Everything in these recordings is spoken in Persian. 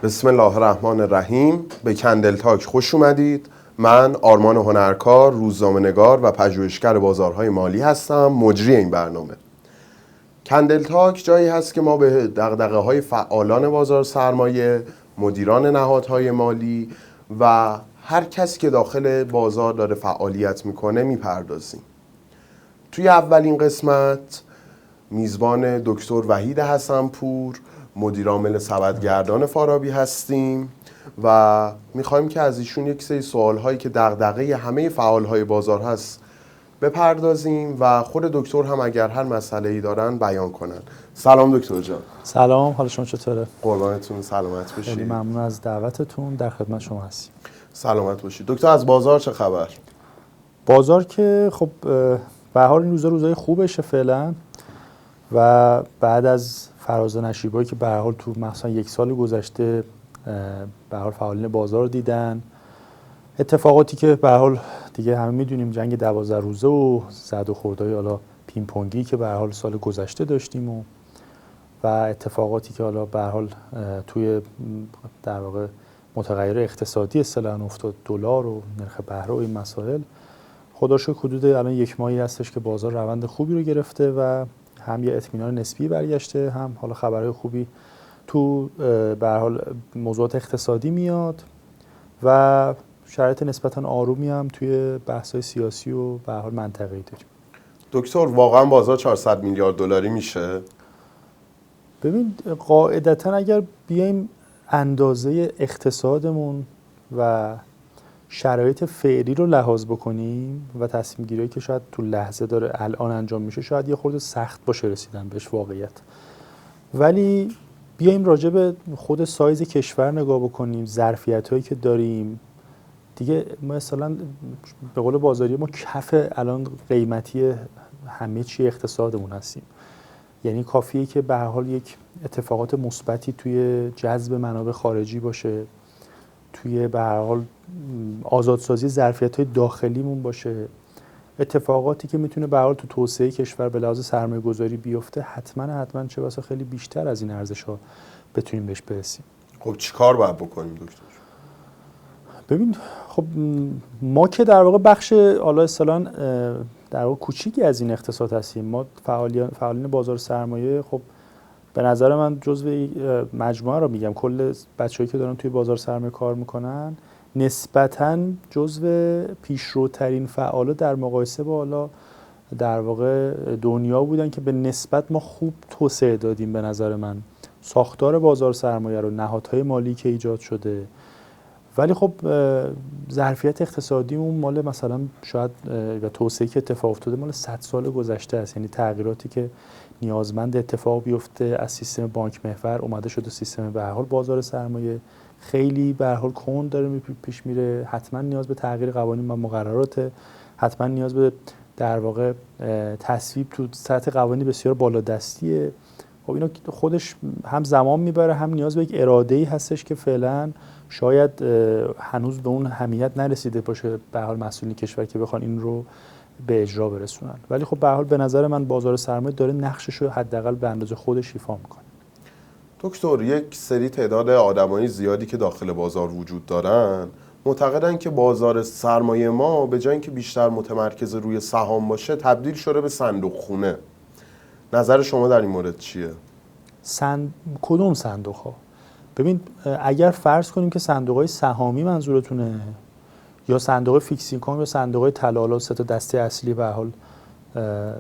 بسم الله الرحمن الرحیم. به کندل تاک خوش اومدید. من آرمان هنرکار، روزنامه‌نگار و پژوهشگر بازارهای مالی هستم، مجری این برنامه. کندل تاک جایی هست که ما به دغدغه‌های فعالان بازار سرمایه، مدیران نهادهای مالی و هر کسی که داخل بازار داره فعالیت میکنه میپردازیم. توی اولین قسمت میزبان دکتر وحید حسن‌پور، مدیرعامل سبدگردان فارابی هستیم و میخوایم که از ایشون یک سری سوال‌هایی که دغدغه همه فعال‌های بازار هست بپردازیم و خود دکتر هم اگر هر مسئله‌ای دارن بیان کنن. سلام دکتر جان. سلام، حال شما چطوره؟ قربانتون، سلامت باشید. خیلی ممنون از دعوتتون، در خدمت شما هستیم. سلامت باشید. دکتر از بازار چه خبر؟ بازار که خب به هر حال این روزای خوبشه فعلا و بعد از فراز و نشیبایی که به هر حال تو مثلا یک سال گذشته به هر حال فعالین بازار دیدن، اتفاقاتی که به هر حال دیگه همه میدونیم، جنگ 12 روزه و زد و خوردهای حالا پینگ پونگی که به هر حال سال گذشته داشتیم و اتفاقاتی که حالا به هر حال توی در واقع متغیر اقتصادی اصطلاحاً افتاد، دلار و نرخ بهره و این مسائل، خدا شکر حدود الان یک ماهی هستش که بازار روند خوبی رو گرفته و هم یه اطمینان نسبی برگشته، هم حالا خبرهای خوبی تو به هر حال موضوعات اقتصادی میاد و شرایط نسبتاً آرومی هم توی بحث‌های سیاسی و به هر حال منطقه‌ای داریم. دکتر واقعا بازار 400 میلیارد دلاری میشه؟ ببین، قاعدتاً اگر بیایم اندازه اقتصادمون و شرایط فعلی رو لحاظ بکنیم و تصمیم گیری که شاید تو لحظه داره الان انجام میشه شاید یه خورده سخت باشه رسیدن بهش واقعیت، ولی بیایم راجع به خود سایز کشور نگاه بکنیم، ظرفیت هایی که داریم دیگه، مثلا به قول بازاری ما کف الان قیمتی همه چی اقتصادمون هستیم. یعنی کافیه که به هر حال یک اتفاقات مثبتی توی جذب منابع خارجی باشه، توی به هر حال آزادسازی ظرفیت‌های داخلیمون باشه، اتفاقاتی که میتونه به هر حال تو توسعه کشور به لحاظ سرمایه‌گذاری بیفته، حتما چه بسا خیلی بیشتر از این ارزش‌ها بتونیم بهش برسیم. خب چیکار باید بکنیم دکتر؟ ببین، خب ما که در واقع بخش حالا اصطلاحاً در واقع کوچیکی از این اقتصاد هستیم. ما فعالین بازار سرمایه، خب به نظر من جزو مجموعه رو میگم، کل بچه‌هایی که دارن توی بازار سرمایه کار میکنن نسبتاً جزو پیشروترین فعالا در مقایسه با حالا در واقع دنیا بودن که به نسبت ما خوب توسعه دادیم. به نظر من ساختار بازار سرمایه رو، نهادهای مالی که ایجاد شده، ولی خب ظرفیت اقتصادیمون مال مثلا شاید و توسعه‌ای که اتفاق افتاده مال 100 سال گذشته است. یعنی تغییراتی که نیازمند اتفاق بیفته از سیستم بانک محور اومده شده سیستم به هر حال بازار سرمایه، خیلی به هر حال کند داره پیش میره، حتما نیاز به تغییر قوانین و مقررات، حتما نیاز به در واقع تصویب تو سطح قوانین بسیار بالادستیه. خب اینا خودش هم زمان میبره، هم نیاز به یک اراده‌ای هستش که فعلا شاید هنوز به اون اهمیت نرسیده باشه به هر حال مسئولین کشور که بخوان این رو به اجرا برسونن. ولی خب به هر حال به نظر من بازار سرمایه داره نقشش رو حداقل به اندازه خودش ایفا میکنه. دکتر، یک سری تعداد آدمای زیادی که داخل بازار وجود دارن معتقدن که بازار سرمایه ما به جای اینکه بیشتر متمرکز روی سهام باشه تبدیل شده به صندوق خونه. نظر شما در این مورد چیه؟ کدوم صندوق ها؟ ببین، اگر فرض کنیم که صندوق های سهامی منظورتونه یا صندوق فیکس اینکام یا صندوق های طلا، سه تا دسته اصلی به هر حال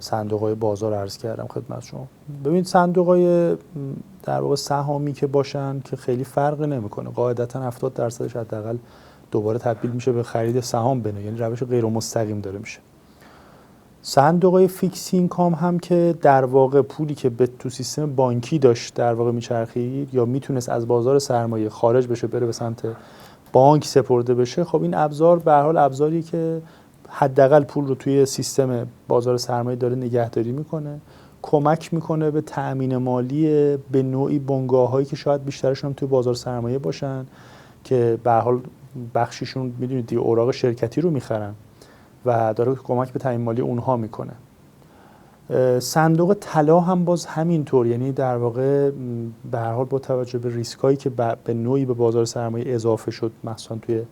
صندوق های بازار عرض کردم خدمت شما. ببین، صندوق های در واقع سهامی که باشن که خیلی فرقی نمیکنه، قاعدتا 70% حداقل دوباره تبدیل میشه به خرید سهام بنه، یعنی روش غیر مستقیم داره میشه. صندوق های فیکس اینکام هم که در واقع پولی که به تو سیستم بانکی داشت در واقع میچرخید یا میتونست از بازار سرمایه خارج بشه بره به سمت بانک سپرده بشه، خب این ابزار به هر حال ابزاری که حداقل پول رو توی سیستم بازار سرمایه داره نگهداری میکنه، کمک میکنه به تأمین مالی به نوعی بنگاه‌هایی که شاید بیشترشون هم توی بازار سرمایه باشن که به هر حال بخشیشون میدونید دیگه اوراق شرکتی رو میخرن و داره کمک به تامین مالی اونها میکنه. صندوق طلا هم باز همینطور، یعنی در واقع به هر حال با توجه به ریسکایی که به نوعی به بازار سرمایه اضافه شد مثلا توی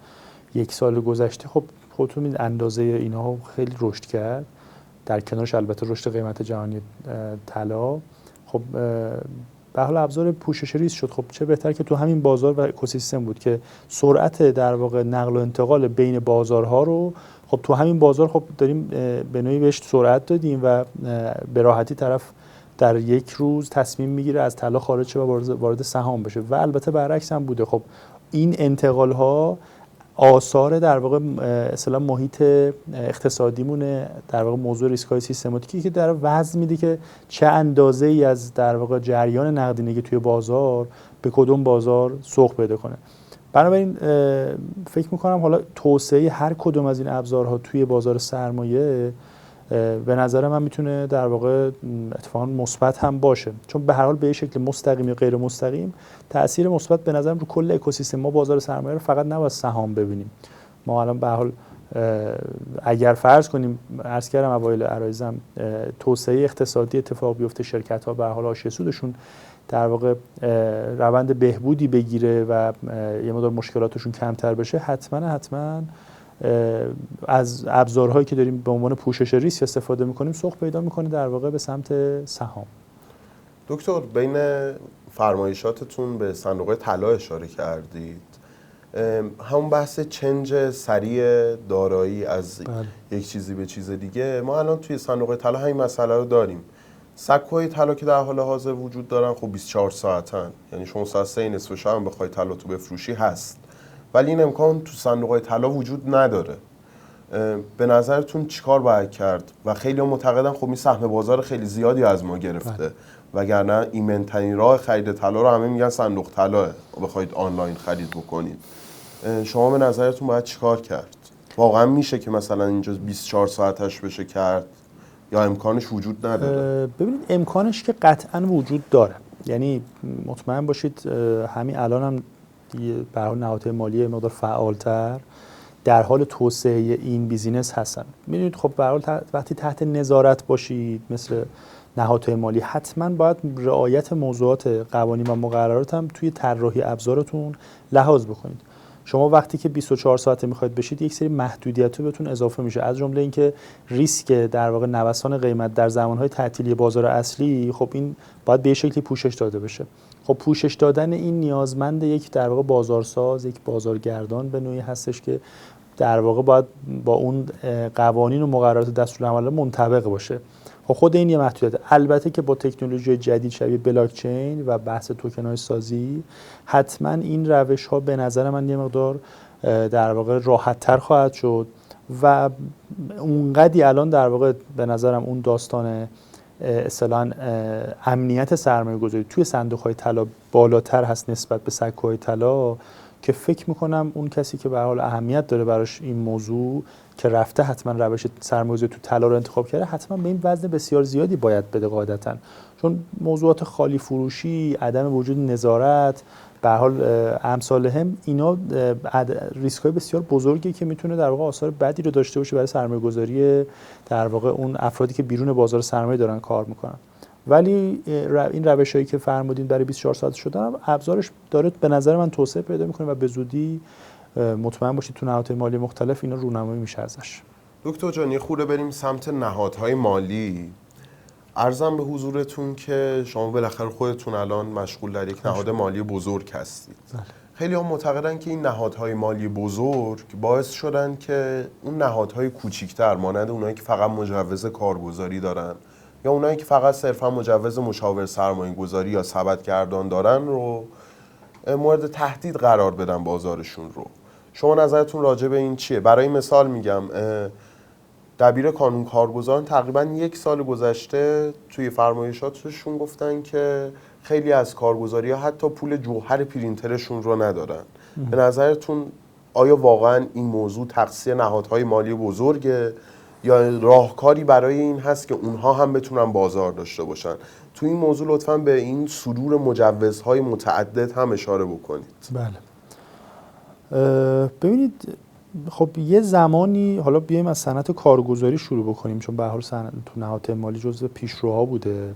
یک سال گذشته، خب خودتون این اندازه اینها خیلی رشد کرد، در کنارش البته رشد قیمت جهانی طلا. خب به حال ابزار پوشش ریسک شد. خب چه بهتر که تو همین بازار و اکوسیستم بود که سرعت در واقع نقل و انتقال بین بازارها رو خب تو همین بازار خب داریم به نوعی بهش سرعت دادیم و به راحتی طرف در یک روز تصمیم میگیره از طلا خارج شه و وارد سهام بشه و البته برعکس هم بوده. خب این انتقال ها آثار در واقع اصلا محیط اقتصادیمونه، در واقع موضوع ریسک های سیستماتیکی که در وضع میده که چه اندازه ای از در واقع جریان نقدینگی توی بازار به کدوم بازار سوق پیدا کنه. بنابراین فکر میکنم حالا توسعه هر کدوم از این ابزارها توی بازار سرمایه به نظر من میتونه در واقع اتفاقا مثبت هم باشه، چون به هر حال به شکل مستقیم یا غیر مستقیم تاثیر مثبت به نظرم رو کل اکوسیستم ما بازار سرمایه رو فقط نباید سهام ببینیم. ما الان به هر حال اگر فرض کنیم، عرض کردم اوایل عرایزم، توسعه اقتصادی اتفاق بیفته، شرکت ها به هر حال حاشیه سودشون در واقع روند بهبودی بگیره و یه مقدار مشکلاتشون کمتر بشه، حتما از ابزارهایی که داریم به عنوان پوشش ریسک استفاده میکنیم سوق پیدا میکنه در واقع به سمت سهام. دکتر بین فرمایشاتتون به صندوق طلا اشاره کردید، همون بحث چنج سریع دارایی از یک چیزی به چیز دیگه، ما الان توی صندوق طلا همین مسئله رو داریم. سکوهای طلا که در حال حاضر وجود دارن خب 24 ساعتن، یعنی شما ساعت 3 نصف شب هم بخوای طلا تو بفروشی هست، ولی این امکان تو صندوق طلا وجود نداره. به نظرتون چیکار باید کرد؟ و خیلی معتقدن خب این سهم بازار خیلی زیادی از ما گرفته، وگرنه ایمن‌ترین راه خرید طلا رو همه میگن صندوق طلاه بخواید آنلاین خرید بکنید. شما به نظرتون باید چیکار کرد؟ واقعا میشه که مثلا اینجا 24 ساعتش بشه کرد یا امکانش وجود نداره؟ ببینید امکانش که قطعا وجود داره، یعنی مطمئن باشید همین الان هم به حال نهادهای مالی مقدار فعالتر در حال توسعه این بیزینس هستن. میدونید خب به هر حال وقتی تحت نظارت باشید مثل نهادهای مالی، حتما باید رعایت موضوعات قوانین و مقررات هم توی طراحی ابزارتون لحاظ بکنید. شما وقتی که 24 ساعته میخواید بشید یک سری محدودیت‌ها بهتون اضافه میشه، از جمله اینکه ریسک در واقع نوسان قیمت در زمانهای تعطیلی بازار اصلی، خب این باید به شکلی پوشش داده بشه. خب پوشش دادن این نیازمند یک در واقع بازارساز، یک بازارگردان به نوعی هستش که در واقع باید با اون قوانین و مقررات دستورالعمل منطبق باشه. خب خود این یه محدودیت. البته که با تکنولوژی جدید شبیه بلاک چین و بحث توکن‌های سازی حتما این روش‌ها به نظر من یه مقدار در واقع راحت‌تر خواهد شد و اونقدی الان در واقع به نظرم اون داستان اصطلاحاً امنیت سرمایه‌گذاری توی صندوق‌های طلا بالاتر هست نسبت به سکوهای طلا که فکر میکنم اون کسی که به هر حال اهمیت داره براش این موضوع که رفته حتما روش سرمایه‌گذاری تو طلا رو انتخاب کرده، حتما به این وزن بسیار زیادی باید بده قاعدتاً، چون موضوعات خالی فروشی، عدم وجود نظارت، به هر حال امثال هم اینا ریسک‌های بسیار بزرگی که میتونه در واقع آثار بدی رو داشته باشه برای سرمایه‌گذاری در واقع اون افرادی که بیرون بازار سرمایه دارن کار میکنن. ولی این روش‌هایی که فرمودین برای 24 ساعت شدن، ابزارش داره به نظر من توسعه پیدا میکنه و به زودی مطمئن باشید تو نهادهای مالی مختلف اینا رونمایی میشه ازش. دکتر جان، یه خورده بریم سمت نهادهای مالی. عرضم به حضورتون که شما بالاخره خودتون الان مشغول در یک نهاد مالی بزرگ هستید. خیلی هم معتقدن که این نهادهای مالی بزرگ باعث شدن که اون نهادهای کوچیک‌تر مانند اونایی که فقط مجوز کارگزاری دارن یا اونایی که فقط صرفا مجوز مشاور سرمایه‌گذاری یا سبدگردان دارن رو مورد تهدید قرار بدن بازارشون رو. شما نظرتون راجع به این چیه؟ برای مثال میگم، دبیر کانون کارگزاران تقریبا 1 سال گذشته توی فرمایشاتشون گفتن که خیلی از کارگزاری‌ها حتی پول جوهر پرینترشون رو ندارن. به نظرتون آیا واقعا این موضوع تقصیر نهادهای مالی بزرگه یا راهکاری برای این هست که اونها هم بتونن بازار داشته باشن؟ تو این موضوع لطفاً به این صدور مجوزهای متعدد هم اشاره بکنید. بله. ببینید خب یه زمانی حالا بیایم از صنعت کارگزاری شروع بکنیم، چون به هر حال تو نهادهای مالی جزو پیشروها بوده.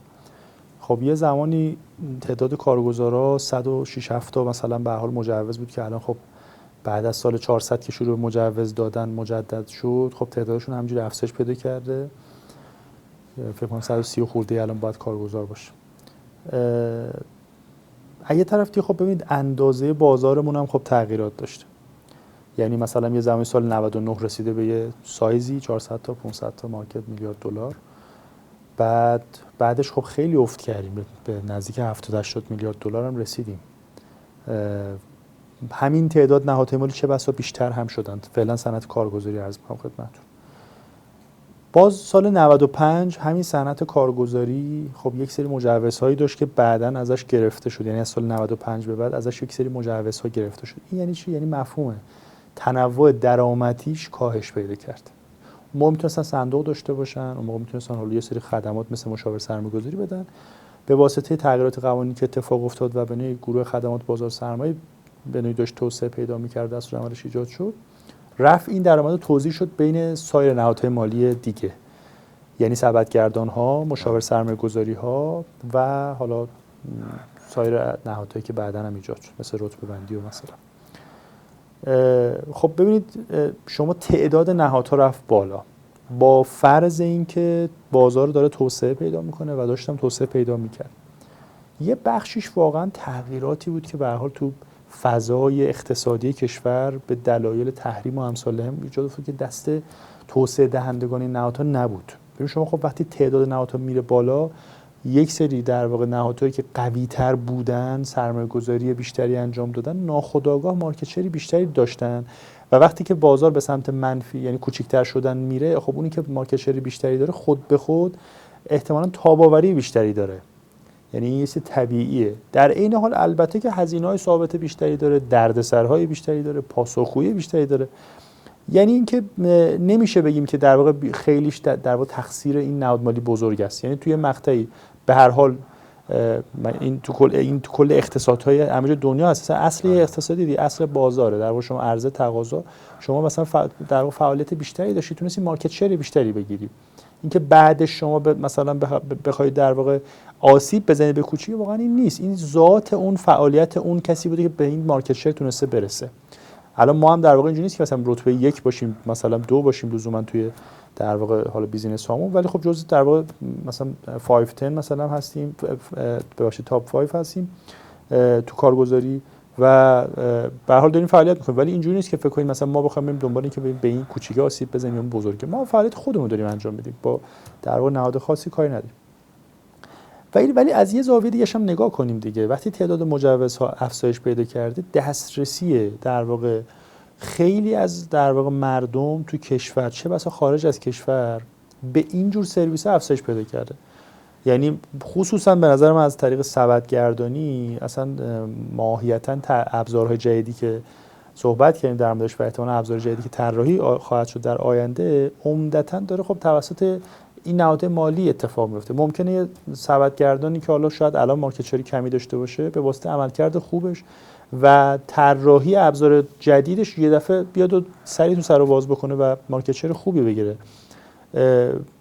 خب یه زمانی تعداد کارگزارا 106 7 تا مثلا به هر حال مجوز بود که الان خب بعد از سال 400 که شروع مجوز دادن مجدد شد، خب تعدادشون همینجوری افزایش پیدا کرده. فکر کنم 130 خورده الان باید کارگزار باشه. از یه طرف دیگه خب ببینید اندازه بازارمون هم خب تغییرات داشته. یعنی مثلا یه زمانی سال 99 رسیده به یه سایزی 400 تا 500 تا مارکت میلیارد دلار. بعدش خب خیلی افت کردیم، به نزدیک 70 80 میلیارد دلار هم رسیدیم. همین تعداد نهادهای مالی چه بسا بیشتر هم شدند. فعلا صنعت کارگزاری عرض می‌کنم خدمتتون. باز سال 95 همین صنعت کارگزاری خب یک سری مجوزهایی داشت که بعداً ازش گرفته شد. یعنی از سال 95 به بعد ازش یک سری مجوزها گرفته شد. این یعنی چی؟ یعنی مفهومه تنوع درآمدیش کاهش پیدا کرد. ما میتونستن صندوق داشته باشن، اون موقع میتونستن حالا یه سری خدمات مثل مشاور سرمایه‌گذاری بدن. به واسطه تغییرات قوانینی که اتفاق افتاد و به نوعی گروه خدمات بازار سرمایه به نوعی داشت توسعه پیدا می‌کرد، دستورالعملش ایجاد شد، رفع این درآمد توزیع شد بین سایر نهادهای مالی دیگه. یعنی سبدگردان‌ها، مشاور سرمایه‌گذاری‌ها و حالا سایر نهادهایی که بعداً هم ایجاد شد مثل رتبه‌بندی و مثلا. خب ببینید شما تعداد نهادها رفت بالا با فرض اینکه بازار داره توسعه پیدا میکنه و داشتم توسعه پیدا میکرد. یه بخشیش واقعا تغییراتی بود که به هر حال تو فضای اقتصادی کشور به دلایل تحریم و امثال هم ایجاد افتاد که دست توسعه دهندگان این نهادها نبود. ببین شما خب وقتی تعداد نهادها میره بالا، یک سری در واقع نهادهایی که قوی‌تر بودن، سرمایه‌گذاری بیشتری انجام دادن، ناخودآگاه مارکت شری بیشتری داشتن و وقتی که بازار به سمت منفی یعنی کوچیک‌تر شدن میره، خب اونی که مارکت شری بیشتری داره خود به خود احتمالاً تاب‌آوری بیشتری داره. یعنی این یه چیز طبیعیه. در عین حال البته که هزینه‌های ثابت بیشتری داره، دردسرهای بیشتری داره، پاسخگویی بیشتری داره. یعنی اینکه نمیشه بگیم که در واقع خیلیش در واقع تقصیر این نهاد مالی بزرگ است. یعنی توی مقطعی به هر حال این تو کل اقتصادهای همه دنیا هست. اصل اقتصادی دی اصل بازاره. در واقع شما عرضه تقاضا، شما مثلا در واقع فعالیت بیشتری داشتی، تونستی مارکت شیر بیشتری بگیری. اینکه بعدش شما مثلا بخواید در واقع آسیب بزنید به کوچیکی، واقعا این نیست. این ذات اون فعالیت اون کسی بوده که به این مارکت شیر تونسته برسه. الان ما هم در واقع اینجوری نیست که مثلا رتبه 1 باشیم، مثلا 2 باشیم لزوما توی در واقع حالا بیزینس هامون، ولی خب جزء در واقع مثلا 5 10 مثلا هستیم، ببخشید تاپ 5 هستیم تو کارگزاری و به هر حال داریم فعالیت می‌کنیم. ولی اینجوری نیست که فکر کنید مثلا ما بخوایم بریم دنبال این که به این کوچیکه آسیب بزنیم یا بزرگه. ما فعالیت خودمون داریم انجام میدیم، با در واقع نهاد خاصی کاری نداریم. ولی از یه زاویه دیگه هم نگاه کنیم دیگه. وقتی تعداد مجوزها افزایش پیدا کرده، دسترسی در واقع خیلی از در واقع مردم تو کشور، چه بسا خارج از کشور، به این جور سرویس افزایش پیدا کرده. یعنی خصوصا به نظر من از طریق سبدگردانی اصلا ماهیتا ابزارهای جدیدی که صحبت کردیم در موردش و احتمالاً ابزار جدیدی که طراحی خواهد شد در آینده، عمدتاً داره خب توسط این نهاد مالی اتفاق میفته. ممکنه یه سبدگردانی که حالا شاید الان مارکت شری کمی داشته باشه، به واسطه عملکرد خوبش و طراحی ابزار جدیدش یه دفعه بیاد و سریع تو سر و باز بکنه و مارکت شر خوبی بگیره.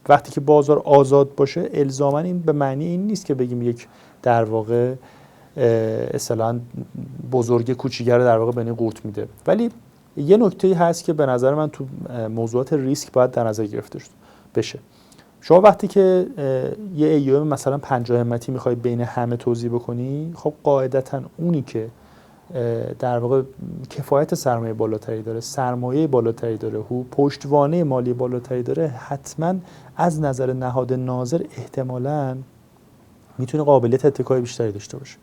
وقتی که بازار آزاد باشه، الزاماً این به معنی این نیست که بگیم یک در واقع اصطلاحاً بزرگ کوچیگر در واقع به این قورت میده. ولی یه نکته‌ای هست که به نظر من تو موضوعات ریسک باید در نظر گرفته بشه. شما وقتی که یه AUM مثلا 50 همتی میخوای بین همه توزیع بکنی، خب قاعدتاً اونی که در واقع کفایت سرمایه بالاتری داره، سرمایه بالاتری داره، پشتوانه مالی بالاتری داره، حتما از نظر نهاد ناظر احتمالاً میتونه قابلیت اتکای بیشتری داشته باشه.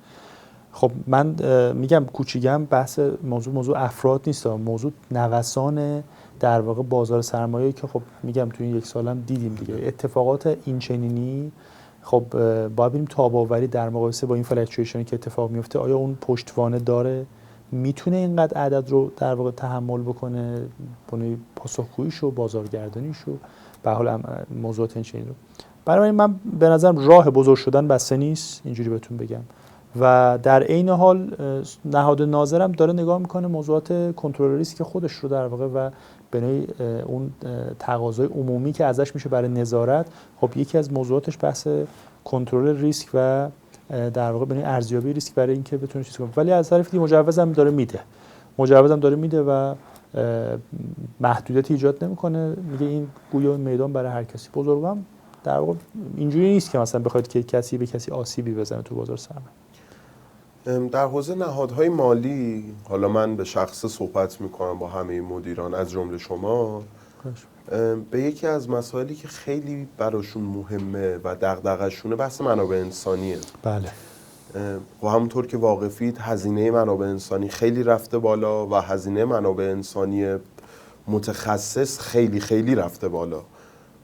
خب من میگم کوچیکم بحث موضوع افراد نیست، موضوع نوسان در واقع بازار سرمایه که خب میگم تو این یک سالم دیدیم دیگه اتفاقات این چنینی. خب باید ببینیم تاب‌آوری در مقایسه با این فلکچویشنی که اتفاق میفته، آیا اون پشتوانه داره، میتونه اینقدر عدد رو در واقع تحمل بکنه، بنوی پاسخگوییشو، بازارگردانیشو، به حال موضوعات این چنین رو. برای من به نظرم راه بزرگ شدن بسته نیست، اینجوری بهتون بگم. و در عین حال نهاد ناظر هم داره نگاه میکنه موضوعات کنترل ریسک خودش رو در واقع و به نوعی اون تقاضای عمومی که ازش میشه برای نظارت، خب یکی از موضوعاتش بحث کنترل ریسک و در واقع به نوعی ارزیابی ریسک برای اینکه بتونه چیز کنه. ولی از طرف دیگه مجوزم داره میده و محدودیتی ایجاد نمیکنه. میگه این گویا میدان برای هر کسی. بزرگم در واقع اینجوری نیست که مثلا بخواید که کسی به کسی آسیبی بزنه تو بازار سرمایه. در حوزه نهادهای مالی، حالا من به شخص صحبت میکنم با همه مدیران از جمله شما، به یکی از مسائلی که خیلی براشون مهمه و دغدغه‌شونه بحث منابع انسانیه. بله. و همونطور که واقفید هزینه منابع انسانی خیلی رفته بالا و هزینه منابع انسانی متخصص خیلی خیلی رفته بالا.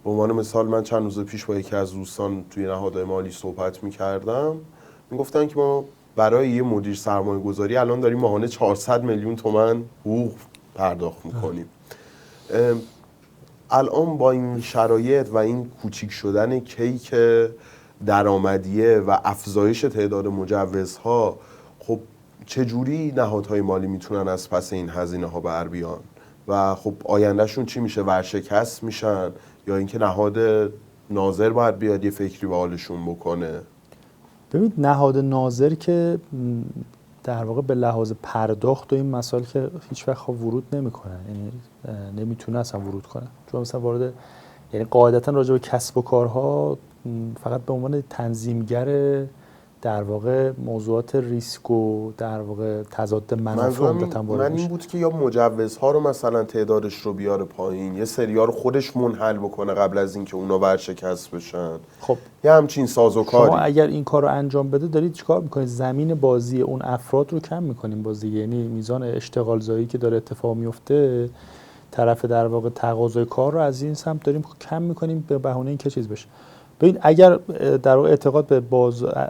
به عنوان مثال من چند روز پیش با یکی از دوستان توی نهادهای مالی صحبت می‌کردم، میگفتن که ما برای یه مدیر سرمایه گذاری الان داریم ماهانه 400 میلیون تومان حقوق پرداخت میکنیم. الان با این شرایط و این کوچیک شدن کیک درآمدیه و افزایش تعداد مجوزها، خب چجوری نهادهای مالی میتونن از پس این هزینه ها بر بیان و خب آیندهشون چی میشه؟ ورشکست میشن یا اینکه نهاد ناظر باید بیاد یه فکری به حالشون بکنه؟ ببینید نهاد ناظر که در واقع به لحاظ پرداخت و این مسائل که هیچ وقت ورود نمیکنه، یعنی نمیتونه اصلا ورود کنه، چون مثلا وارد یعنی قاعدتا راجع به کسب و کارها فقط به عنوان تنظیمگر در واقع موضوعات ریسک و در واقع تضاد منافع عمدتاً وارد من این بود که یا مجوزها رو مثلا تعدادش رو بیاره پایین، یه سری‌ها رو خودش منحل بکنه قبل از اینکه اونا ورشکست بشن. خب یه همچین سازوکاری. شما اگر این کار رو انجام بده دارید چیکار میکنید؟ زمین بازی اون افراد رو کم میکنیم بازی، یعنی میزان اشتغال زایی که داره اتفاق میفته، طرف در واقع تقاضای کار رو از این سمت داریم کم میکنیم به بهونه اینکه چیز بشه. ببین اگر در واقع اعتقاد به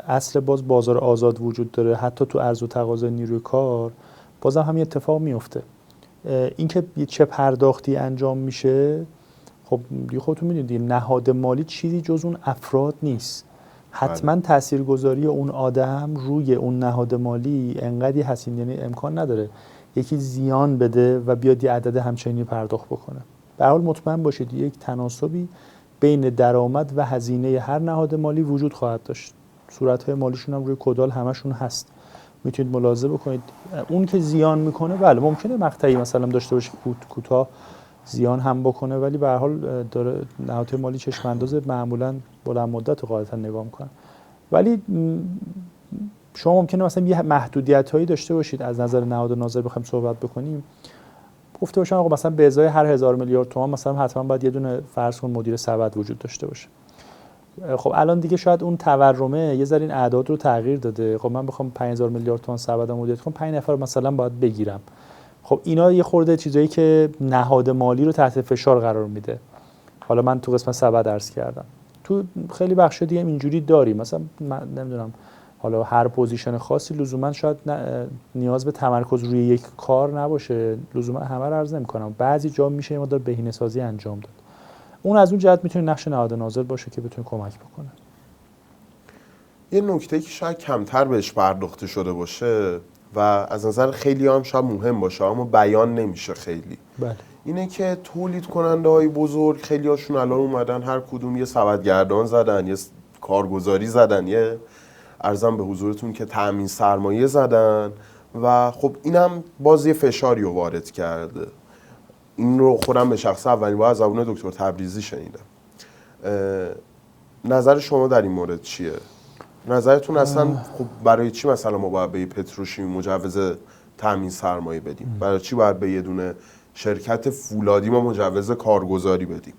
اصل بازار آزاد وجود داره، حتی تو عرضه و تقاضای نیروی کار بازم همین اتفاق میفته. اینکه چه پرداختی انجام میشه، خب دیگه خودتون میدونید نهاد مالی چیزی جز اون افراد نیست. حتما تاثیرگذاری اون آدم روی اون نهاد مالی انقدری هست، یعنی امکان نداره یکی زیان بده و بیاد یه عدد همچنینی پرداخت بکنه. به هر حال مطمئن باشید یک تناسبی بین درآمد و هزینه هر نهاد مالی وجود خواهد داشت. صورت‌های مالیشون هم روی کدال همشون هست. میتونید ملاحظه بکنید اون که زیان میکنه بله ممکنه مقطعی مثلا داشته باشه کوتاه زیان هم بکنه، ولی به هر حال داره نهادهای مالی چشم انداز معمولا بلند مدت قاعدتا نگاه میکنن. ولی شما ممکنه مثلا یه محدودیت‌هایی داشته باشید از نظر نهاد ناظر بخوایم صحبت بکنیم، گفته باشم آقا مثلا به ازای هر 1000 میلیارد تومان مثلا حتما باید یه دونه فرض کن مدیر سبد وجود داشته باشه. خب الان دیگه شاید اون تورمه یه ذره این اعداد رو تغییر داده. خب من بخوام 5000 میلیارد تومان سبد مدیریت کنم 5 نفر مثلا باید بگیرم. خب اینا یه خورده چیزایی که نهاد مالی رو تحت فشار قرار میده. حالا من تو قسمت سبد عرض کردم، تو خیلی بخش دیگه هم اینجوری داریم. مثلا من نمیدونم حالا هر پوزیشن خاصی لزوما شاید نیاز به تمرکز روی یک کار نباشه، لزوما همه رو عرض نمی‌کنم، بعضی جا میشه یه مقدار بهینه‌سازی انجام داد. اون از اون جهت میتونه نقش نهاد ناظر باشه که بتونه کمک بکنه. یه نکته که شاید کمتر بهش پرداخته شده باشه و از نظر خیلی هم شاید مهم باشه اما بیان نمیشه خیلی، بله. اینه که تولید کننده های بزرگ خیلی هاشون الان اومدن هر کدوم یه سبدگردان زدن، یه کارگزاری زدن، یه ارزم به حضورتون که تأمین سرمایه زدن و خب اینم باز یه فشاری رو وارد کرده. این رو خودم به شخص اولین بار از زبون دکتر تبریزی شنیدم. نظر شما در این مورد چیه؟ نظرتون اصلا خب برای چی مثلا ما باید به پتروشیمی مجوز تأمین سرمایه بدیم؟ برای چی باید به یه دونه شرکت فولادی ما مجوز کارگزاری بدیم؟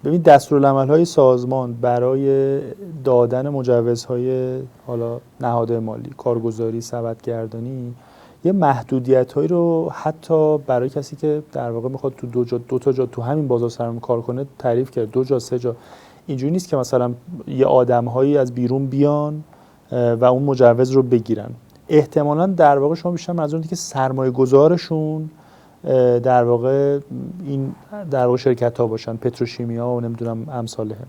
ببین دستورالعمل‌های سازمان برای دادن مجوزهای حالا نهادهای مالی، کارگزاری، سبدگردانی یه محدودیت‌هایی رو حتی برای کسی که در واقع میخواد تو دو تا جا تو همین بازار سرمایه کار کنه تعریف کرد، 2 جا 3 جا. اینجوری نیست که مثلا یه آدم‌هایی از بیرون بیان و اون مجوز رو بگیرن. احتمالاً در واقع شما بیشتر منظور اینه که سرمایه‌گذارشون در واقع این در واقع شرکت‌ها باشن، پتروشیمیا و نمیدونم امثال هم.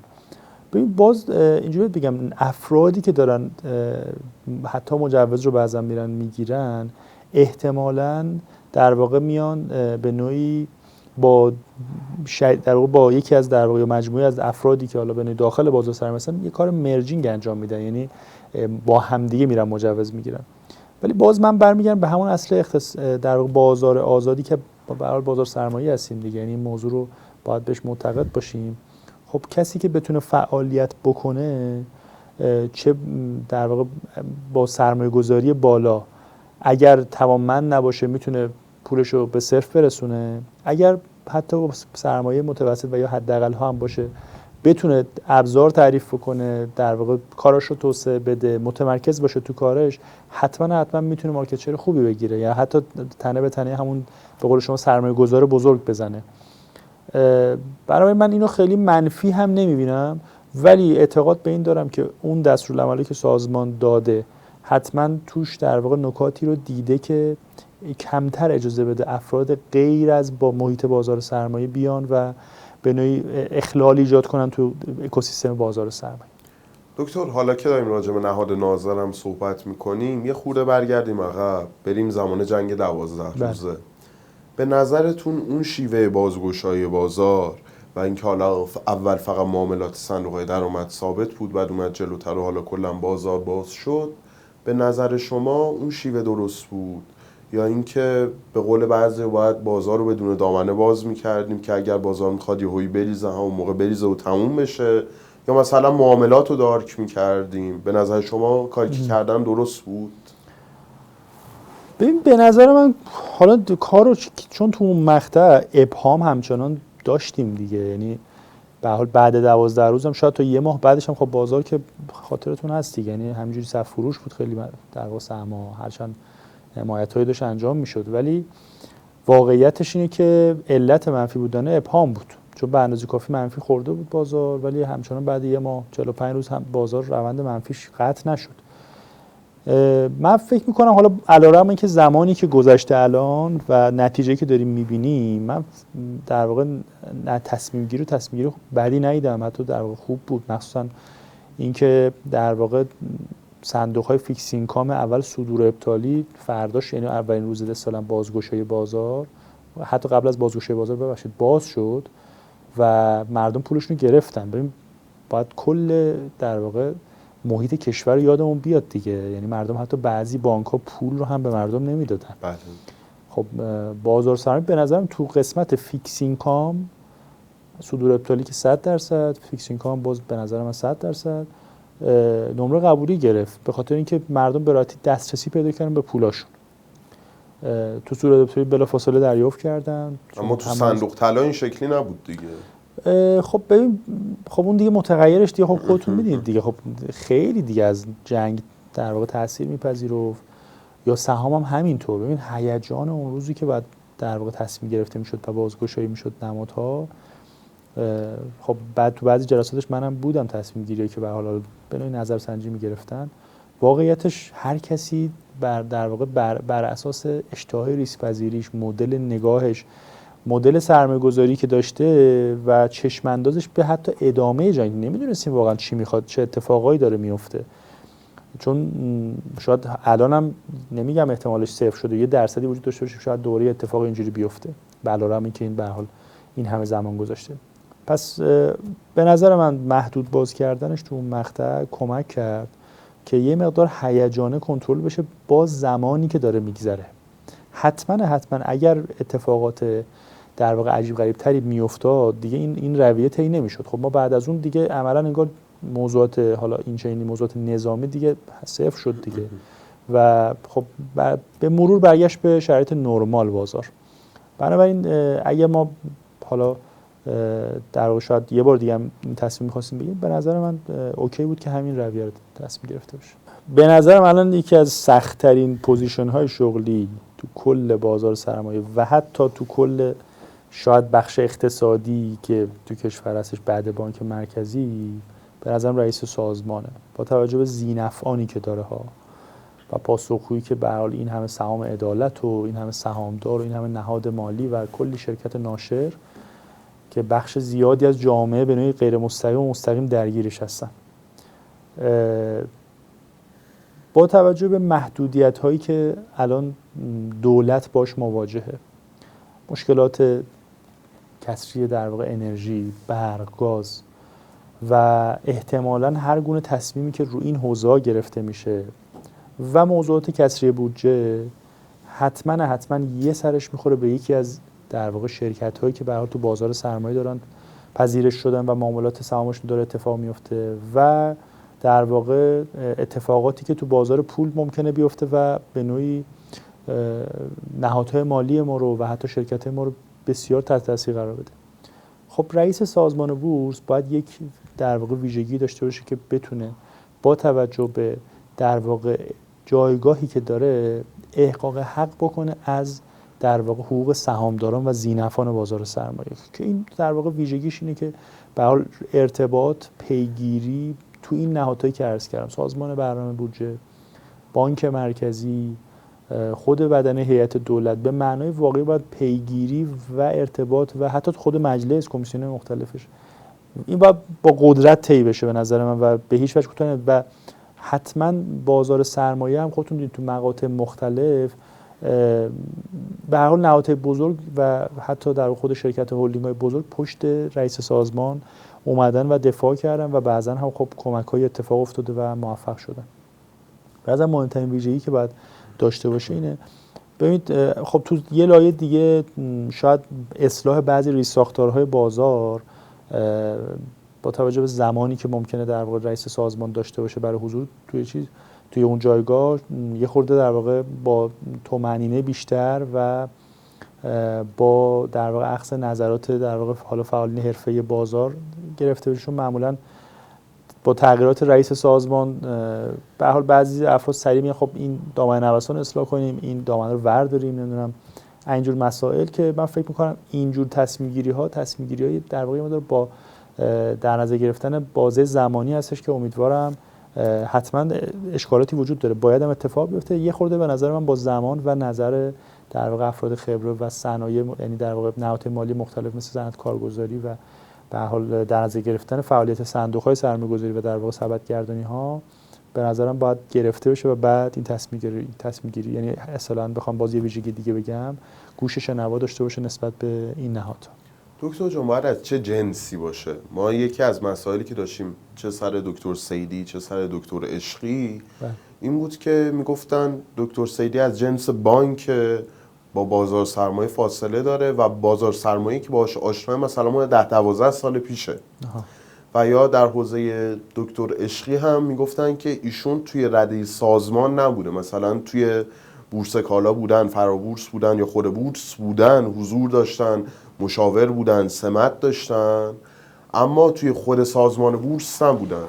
ببین باز اینجوری بگم، افرادی که دارن حتی مجوز رو بعضا میرن میگیرن، احتمالاً در واقع میان به نوعی در واقع با یکی از در واقع مجموعه از افرادی که حالا به نوعی داخل بازار سرمایه هستن یه کار مرجینگ انجام میدن، یعنی با همدیگه میرن مجوز میگیرن. ولی باز من برمیگردم به همون اصل در واقع بازار آزادی که به هر حال بازار سرمایه هستیم دیگه، یعنی این موضوع رو باید بهش معتقد باشیم. خب کسی که بتونه فعالیت بکنه، چه در واقع با سرمایه گذاری بالا، اگر توانمند نباشه میتونه پولش رو به صرف برسونه، اگر حتی با سرمایه متوسط و یا حداقل ها هم باشه بتونه ابزار تعریف کنه، در واقع کارش رو توسعه بده، متمرکز باشه تو کارش، حتما میتونه مارکت شیر خوبی بگیره، یا حتی تنه به تنه همون به قول شما سرمایه گذار بزرگ بزنه. برای من اینو خیلی منفی هم نمیبینم، ولی اعتقاد به این دارم که اون دستورالعملی که سازمان داده حتما توش در واقع نکاتی رو دیده که کمتر اجازه بده افراد غیر از با محیط بازار سرمایه بیان و به نوعی اخلال ایجاد کنن تو اکوسیستم بازار سرمایه. دکتر، حالا که داریم راجع به نهاد ناظرم صحبت میکنیم، یه خورده برگردیم عقب، بریم زمان جنگ 12 روزه. به نظرتون اون شیوه بازگشایی بازار و اینکه حالا اول فقط معاملات صندوق‌های درآمد ثابت بود، بعد اومد جلوتر و حالا کلا بازار باز شد، به نظر شما اون شیوه درست بود، یا اینکه به قول بعضی باید بازار رو بدون دامنه باز میکردیم که اگر بازار میخواد یهویی بریزه همون موقع بریزه و تموم بشه، یا مثلا معاملات رو دارک میکردیم؟ به نظر شما کاری که کردن درست بود؟ ببین به نظر من حالا کار رو چون تو اون مقطع ابهام همچنان داشتیم دیگه، یعنی به حال بعد 12 روز هم شاید تا یه ماه بعدش هم خب بازار که خاطرتون هست دیگه، یعنی همینجوری صف فروش بود، خیلی در واقع سهم‌ها هرچند حمایت‌هایی داشت انجام میشد، ولی واقعیتش اینه که علت منفی بودن ابهام بود، چون به اندازه کافی منفی خورده بود بازار، ولی همچنان بعد یه ماه 45 روز هم بازار روند منفیش قطع نشد. من فکر میکنم حالا علیرغم اینکه زمانی که گذشته الان و نتیجه‌ای که داریم میبینیم، من در واقع تصمیم گیری بدی ندیدم، حتی در واقع خوب بود، مخصوصا اینکه در واقع صندوق‌های فیکس اینکام اول صدور ابطالی فرداش، یعنی اولین روز اصطلاحاً بازگشایی بازار، حتی قبل از بازگشایی بازار باز شد و مردم پولشون رو گرفتن. ببین باید کل در واقع محیط کشور یادمون بیاد دیگه، یعنی مردم حتی بعضی بانک‌ها پول رو هم به مردم نمیدادن. خب بازار سرمایه به نظرم تو قسمت فیکس اینکام، صدور ابطالی که 100%، فیکس اینکام باز به نظر من 100% نمره قبولی گرفت، به خاطر اینکه مردم به راحتی دسترسی پیدا کردن به پولاشون. تو صورت ابطالی بلافاصله دریافت کردن، اما تو صندوق طلا این شکلی نبود دیگه. خب ببین، خب اون دیگه متغیرش دیگه، خب خودتون میدونید دیگه، خب خیلی دیگه از جنگ در واقع تاثیر میپذیرفت، یا سهام هم همینطور. ببین هیجان اون روزی که بعد در واقع تصمیم گرفته میشد و بازگشایی میشد نمادها، خب بعد تو بعضی جلساتش منم بودم تصمیم گیری که به حال به نوعی نظر سنجی میگرفتن. واقعیتش هر کسی در واقع بر اساس اشتهای ریسک پذیریش، مدل نگاهش، مدل سرمایه‌گذاری که داشته و چشم اندازش به حتی ادامه جنگ، نمیدونستیم واقعا چی میخواد، چه اتفاقایی داره میفته، چون شاید الانم نمیگم احتمالش صفر شده، یه درصدی وجود داشته باشه شاید دوره اتفاق اینجوری بیفته، علیرغم اینکه این به هر حال این همه زمان گذاشته. پس به نظر من محدود باز کردنش تو اون مقطع کمک کرد که یه مقدار هیجانه کنترل بشه با زمانی که داره میگذره. حتما اگر اتفاقات در واقع عجیب غریب تری میافتاد دیگه این رویه طی نمیشد. خب ما بعد از اون دیگه عملا انگار موضوعات حالا این چنینی موضوعات نظامی دیگه صفر شد دیگه و خب به مرور برگشت به شرایط نرمال بازار. بنابراین اگه ما حالا در واقع شاید یه بار دیگه هم این تصمیم می‌خواستیم بگیریم، به نظر من اوکی بود که همین رویه رو تصمیم گرفته بشه. به نظرم الان یکی از سخت‌ترین پوزیشن‌های شغلی تو کل بازار سرمایه و حتی تو کل شاید بخش اقتصادی که تو کشور هستش بعد بانک مرکزی، به نظرم رئیس سازمانه، با توجه به ذینفعانی که داره ها و پاسخگویی که به حال این همه سهام عدالت و این همه سهامدار و این همه نهاد مالی و کلی شرکت ناشر که بخش زیادی از جامعه به نوعی غیر مستقیم و مستقیم درگیرش هستن. با توجه به محدودیت‌هایی که الان دولت باش مواجهه، مشکلات کسری در واقع انرژی، برق، گاز و احتمالاً هر گونه تصمیمی که رو این حوزه‌ها گرفته میشه و موضوعات کسری بودجه، حتما یه سرش میخوره به یکی از در واقع شرکت‌هایی که به هر حال تو بازار سرمایه دارن پذیرش شدن و معاملات سهامشون داره اتفاق میفته و در واقع اتفاقاتی که تو بازار پول ممکنه بیفته و به نوعی نهادهای مالی ما رو و حتی شرکت‌های ما رو بسیار تحت تاثیر قرار بده. خب رئیس سازمان بورس باید یک در واقع ویژگی داشته باشه که بتونه با توجه به در واقع جایگاهی که داره احقاق حق بکنه از در واقع حقوق سهامداران و ذی‌نفعان بازار سرمایه، که این در واقع ویژگیش اینه که به حال ارتباط، پیگیری تو این نهادهایی که عرض کردم، سازمان برنامه بودجه، بانک مرکزی، خود بدنه هیئت دولت، به معنای واقعی باید پیگیری و ارتباط و حتی خود مجلس، کمیسیون مختلفش، این باید با قدرت طی بشه به نظر من و به هیچ وجه کوتاه نمیاد. و حتما بازار سرمایه هم خودتون دیدید تو مقاطع مختلف به هر حال نهادهای بزرگ و حتی در خود شرکت هلدینگ‌های بزرگ پشت رئیس سازمان اومدن و دفاع کردن و بعضا هم خب کمک‌های اتفاق افتاده و موفق شدن. بعضا مهمترین ویژگی که باید داشته باشه اینه، ببینید خب تو یه لایه دیگه شاید اصلاح بعضی ریزساختارهای بازار با توجه به زمانی که ممکنه در واقع رئیس سازمان داشته باشه برای حضور توی اون جایگاه یه خورده در واقع با طمأنینه بیشتر و با در واقع اخذ نظرات در واقع حالا فعالین حرفه‌ای بازار گرفته بشه. معمولاً با تغییرات رئیس سازمان به هر حال بعضی افراد سریع میگن خب این دامنه نوسان اصلاح کنیم، این دامنه رو ورداریم، نمیدونم اینجور مسائل، که من فکر میکنم اینجور تصمیم گیری های در واقع مدار با در نظر گرفتن بازه زمانی هستش که امیدوارم حتما اشکالاتی وجود داره، باید هم اتفاق بیفته. یه خورده به نظر من با زمان و نظر در واقع افراد خبره و صنایع، یعنی در واقع نهادهای مالی مختلف مثل صنعت کارگزاری و به هر حال در نظر گرفتن فعالیت صندوق‌های سرمایه‌گذاری و در واقع سبدگردانی‌ها به نظرم باید گرفته بشه و بعد این تصمیم گیری یعنی اصلا بخوام باز یه ویژگی دیگه بگم، گوش شنوا داشته باشه نسبت به این نهادها. دکتر جان باید از چه جنسی باشه؟ ما یکی از مسائلی که داشتیم چه سر دکتر سیدی چه سر دکتر عشقی این بود که میگفتن دکتر سیدی از جنس بانک با بازار سرمایه فاصله داره و بازار سرمایه که باهاش آشنا مثلا ما 10-12 سال پیشه. و یا در حوزه دکتر عشقی هم میگفتن که ایشون توی رده سازمان نبوده، مثلا توی بورس کالا بودن، فرابورس بودن یا خود بورس بودن، حضور داشتن، مشاور بودن، سمت داشتن، اما توی خود سازمان بورس نبودن.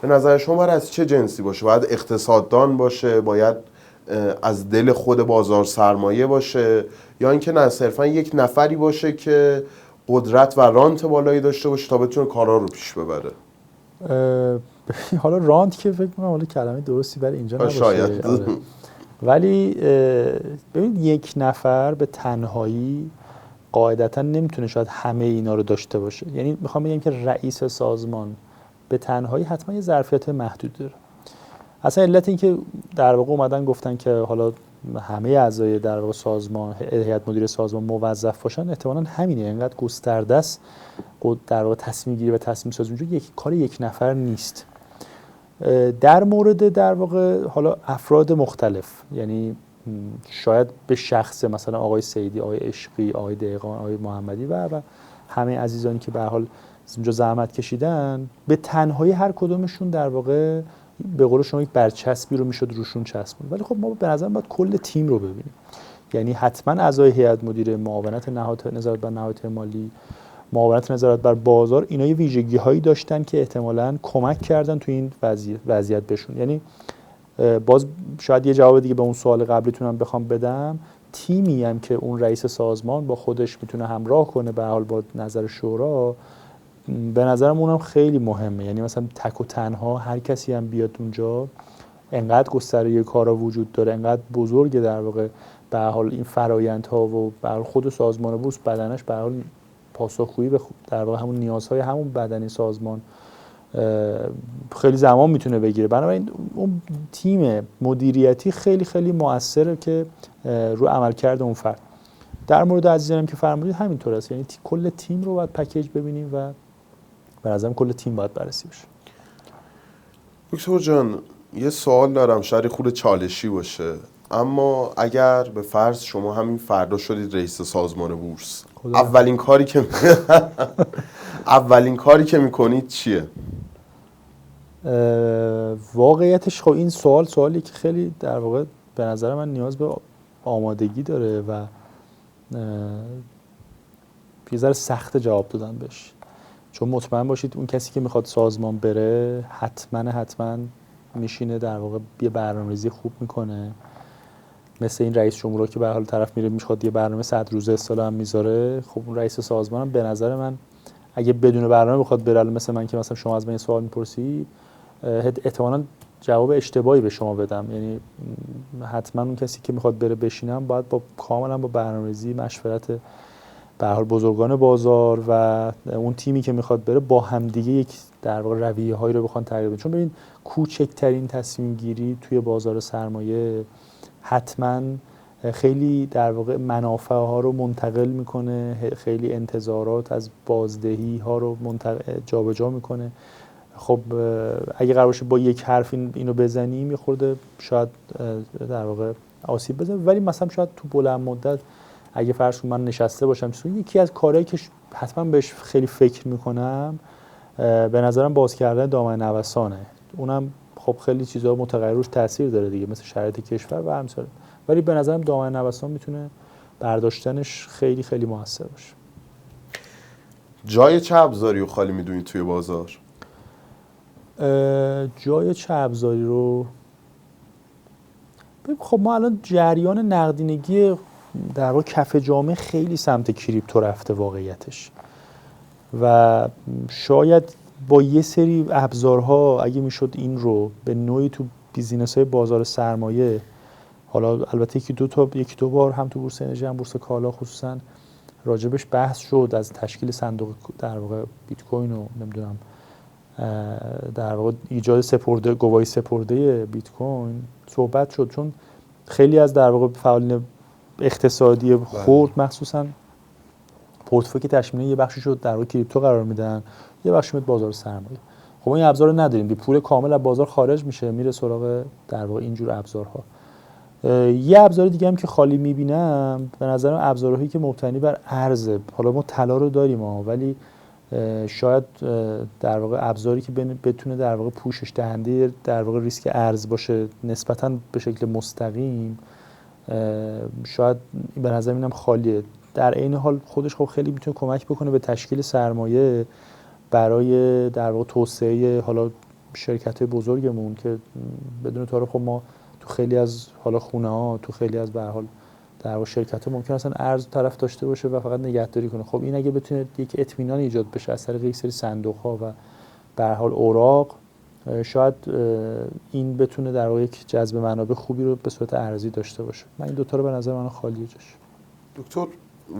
به نظر شما باید از چه جنسی باشه؟ باید اقتصاددان باشه؟ باید از دل خود بازار سرمایه باشه؟ یا اینکه نه صرفا یک نفری باشه که قدرت و رانت بالایی داشته باشه تا بتونه کارا رو پیش ببره؟ حالا رانت که فکر می‌کنم حالا کلمه درستی برای اینجا نباشه شاید. ولی ببین یک نفر به تنهایی قاعدتا نمیتونه شاید همه اینا رو داشته باشه. یعنی میخوام بگم که رئیس سازمان به تنهایی حتما یه ظرفیت محدود داره. اصلا علت این که در واقع اومدن گفتن که حالا همه اعضای در واقع سازمان، هیئت مدیره سازمان موظف باشن، احتمالاً همینه، اینقدر گسترده است در واقع تصمیم گیری و تصمیم سازی اونجا یک کار یک نفر نیست. در مورد در واقع حالا افراد مختلف، یعنی شاید به شخص مثلا آقای سیدی، آقای عشقی، آقای دهقان، آقای محمدی و همه عزیزانی که به هر حال اینجا زحمت کشیدن، به تنهایی هر کدومشون در واقع به قول شما یک برچسبی رو میشد روشون چسبون. ولی خب ما به نظر باید کل تیم رو ببینیم، یعنی حتما اعضای هیئت مدیره، معاونت نظارت بر نهادهای مالی، معاونت نظارت بر بازار، اینا یه ویژگی‌هایی داشتن که احتمالاً کمک کردن تو این وضعیت بهشون. یعنی باز شاید یه جواب دیگه به اون سوال قبلیتونم بخوام بدم، تیمی هم که اون رئیس سازمان با خودش میتونه همراه کنه به حال با نظر شورا، به نظرم اونم خیلی مهمه. یعنی مثلا تک و تنها هر کسی هم بیاد اونجا، انقدر گستره کارا وجود داره، انقدر بزرگه در واقع به حال این فرآیندها و به حال خود سازمان بورس بدنش به حال پاسخگویی به در واقع همون نیازهای همون بدنی سازمان خیلی زمان میتونه بگیره. بنابراین اون تیم مدیریتی خیلی خیلی مؤثره که رو عملکرد اون فرد. در مورد عزیزانم که فرمودید همینطور است، یعنی کل تیم رو باید پکیج ببینیم و به نظرم کل تیم باید بررسی بشه. دکتر جان یه سوال دارم، شاید خود چالشی باشه، اما اگر به فرض شما همین فردا شدید رئیس سازمان بورس، اولین کاری که میکنید چیه؟ واقعیتش خب این سوالی که خیلی در واقع به نظر من نیاز به آمادگی داره و یه ذره سخت جواب دادن بهش، چون مطمئن باشید اون کسی که میخواد سازمان بره حتما میشینه در واقع یه برنامه‌ریزی خوب میکنه، مثل این رئیس جمهورها که به حال طرف میره میخواد یه برنامه 100 روزه اصطلاحاً هم میذاره. خب اون رئیس سازمان هم به نظر من اگه بدون برنامه بخواد بره، مثل من که مثلا شما از من این سوال میپرسی، احتمالاً جواب اشتباهی به شما بدم. یعنی حتما اون کسی که میخواد بره بشینم باید کاملا با برنامه‌ریزی، مشورت به هر حال بزرگان بازار و اون تیمی که میخواد بره با همدیگه یک در واقع رویه‌هایی رو بخوان تغییر بدن. چون ببین کوچکترین تصمیم گیری توی بازار سرمایه حتما خیلی در واقع منافع ها رو منتقل میکنه، خیلی انتظارات از بازدهی ها رو جابجا میکنه. خب اگه قرار باشه با یک حرف اینو بزنیم، یه خورده شاید در واقع آسیب بزنه، ولی مثلا شاید تو بلند مدت اگه فرض کنم من نشسته باشم، یکی از کارهایی که حتما بهش خیلی فکر میکنم به نظرم باز کردن دامنه نوسانه. اونم خب خیلی چیزا متغیر روش تاثیر داره دیگه، مثل شرایط کشور و همسر، ولی به نظرم دامنه نوسان میتونه برداشتنش خیلی خیلی موثر باشه. جای چه ابزاری رو خالی میدونید توی بازار؟ جای چه ابزاری رو خب ما الان جریان نقدینگی در واقع کف جامعه خیلی سمت کریپتو رفته واقعیتش، و شاید با یه سری ابزارها اگه میشد این رو به نوعی تو بیزینس‌های بازار سرمایه، حالا البته یکی دو بار هم تو بورس انرژی هم بورس کالا خصوصا راجبش بحث شد، از تشکیل صندوق در واقع بیت کوین و نمیدونم در واقع ایجاد گواهی سپرده بیت کوین صحبت شد، چون خیلی از در واقع فعالین اقتصادی خرد مخصوصا پورتفولیوی که تشکیل یه بخشی شد در واقع کریپتو قرار میدن، یه بخشی میاد بازار سرمایه. خب این ابزار رو نداریم، بی پول کامل از بازار خارج میشه، میره سراغ در واقع اینجور ابزارها. یه ابزار دیگه هم که خالی میبینم به نظرم ابزارهایی که مبتنی بر ارزه. حالا ما طلا رو داریم ولی شاید در واقع ابزاری که بتونه در واقع پوشش دهنده در واقع ریسک ارز باشه نسبتاً به شکل مستقیم، شاید به نظر اینم خالیه. در عین حال خودش خب خیلی میتونه کمک بکنه به تشکیل سرمایه برای در واقع توسعه حالا شرکت‌های بزرگمون که بدون تعارف خب ما تو خیلی از حالا خونه‌ها، تو خیلی از به هر حال در واقع شرکت‌ها ممکن اصلا ارز طرف داشته باشه و فقط نگهداری کنه. خب این اگه بتونه یک اطمینان ایجاد بشه از طریق یک سری صندوق‌ها و به هر حال اوراق، شاید این بتونه در واقع یک جذب منابع خوبی رو به صورت ارزی داشته باشه. من این دوتا رو به نظر من خالیه جاش. دکتر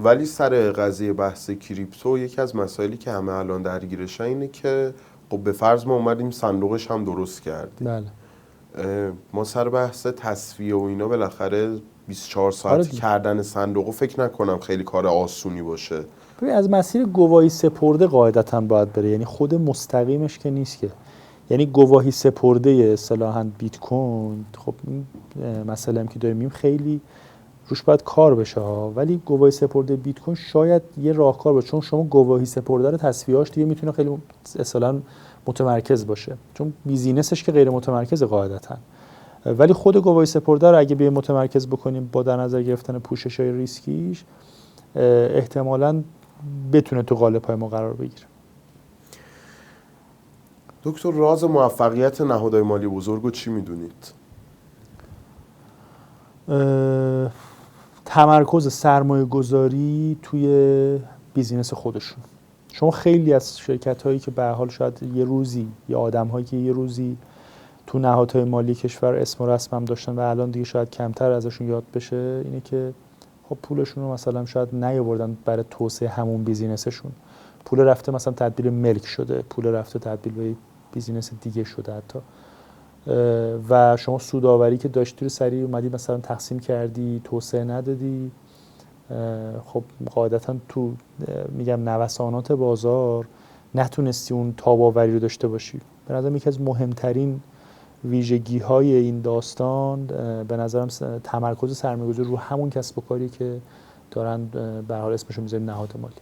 ولی سر قضیه بحث کریپتو یکی از مسائلی که همه الان درگیرشن اینه که خب به فرض ما اومدیم صندوقش هم درست کردیم، بله ما سر بحث تصفیه و اینا بالاخره 24 ساعت کردن صندوقو فکر نکنم خیلی کار آسونی باشه. ببین از مسیر گواهی سپرده قاعدتاً باید بره، یعنی خود مستقیمش که نیست که، یعنی گواهی سپرده اصطلاحاً بیت کوین، خب مسئله هم که داریم خیلی روش باید کار بشه ولی گواهی سپرده بیت کوین شاید یه راهکار باشه، چون شما گواهی سپرده رو تصفیه‌اش دیگه میتونه خیلی اصطلاحاً متمرکز باشه، چون بیزینسش که غیر متمرکز قاعدتاً. ولی خود گواهی سپرده رو اگه بیایم متمرکز بکنیم با در نظر گرفتن پوشش‌های ریسکیش، احتمالاً بتونه تو قالب‌های ما قرار بگیره. دکتر راز موفقیت نهادهای مالی بزرگ رو چی میدونید؟ تمرکز سرمایه گذاری توی بیزینس خودشون. شما خیلی از شرکت هایی که به هر حال شاید یه روزی یا آدم هایی که یه روزی تو نهادهای مالی کشور اسم و رسم هم داشتن و الان دیگه شاید کمتر ازشون یاد بشه، اینه که خب پولشون رو مثلا شاید نیاوردن برای توسعه همون بیزینسشون، پول رفته مثلا تبدیل ملک شده، پول رفته تبدیل به بیزینس دیگه شده حتی، و شما سودآوری که داشتی رو سریع اومدی مثلا تقسیم کردی، توسعه ندادی. خب قاعدتا تو میگم نوسانات بازار نتونستی اون تاب‌آوری رو داشته باشی. به نظرم یکی از مهمترین ویژگی های این داستان به نظرم تمرکز سرمایه‌گذاری رو همون کسب و کاری که دارن به هر حال اسمشو میذاریم نهاد مالی.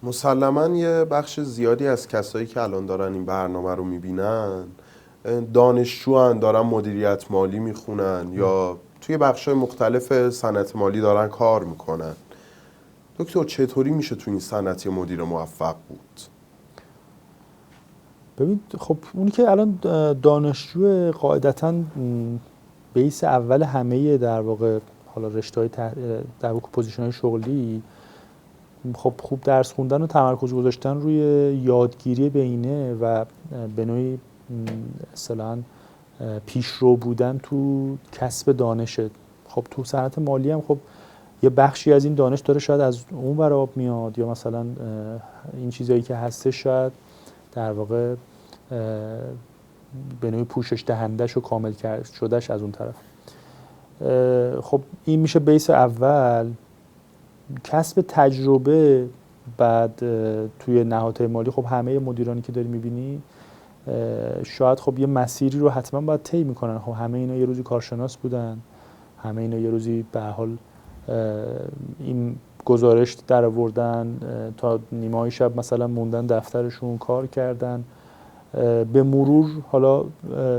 مسلماً یه بخش زیادی از کسایی که الان دارن این برنامه رو میبینن دانشجوان، دارن مدیریت مالی میخونن یا توی بخش‌های مختلف صنعت مالی دارن کار میکنن. دکتر چطوری میشه تو این صنعت مدیر موفق بود؟ ببین خب اونی که الان دانشجو قاعدتاً بیس اول همه در واقع حالا رشته‌های در واقع پوزیشن‌های شغلی، خب خوب درس خوندن و تمرکز گذاشتن روی یادگیری بینه و به نوعی اصطلاحاً پیشرو بودن تو کسب دانشه. خب تو صنعت مالی هم خب یه بخشی از این دانش داره شاید از اون ور آب میاد، یا مثلا این چیزایی که هسته شاید در واقع به نوعی پوشش دهندش و کامل شدهش از اون طرف. خب این میشه بیس اول. کسب تجربه بعد توی نهادهای مالی، خب همه مدیرانی که داری میبینی شاید خب یه مسیری رو حتما باید طی میکنن. خب همه اینا یه روزی کارشناس بودن، همه اینا یه روزی به هر حال این گزارش در آوردن، تا نیمه‌های شب مثلا موندن دفترشون کار کردن، به مرور حالا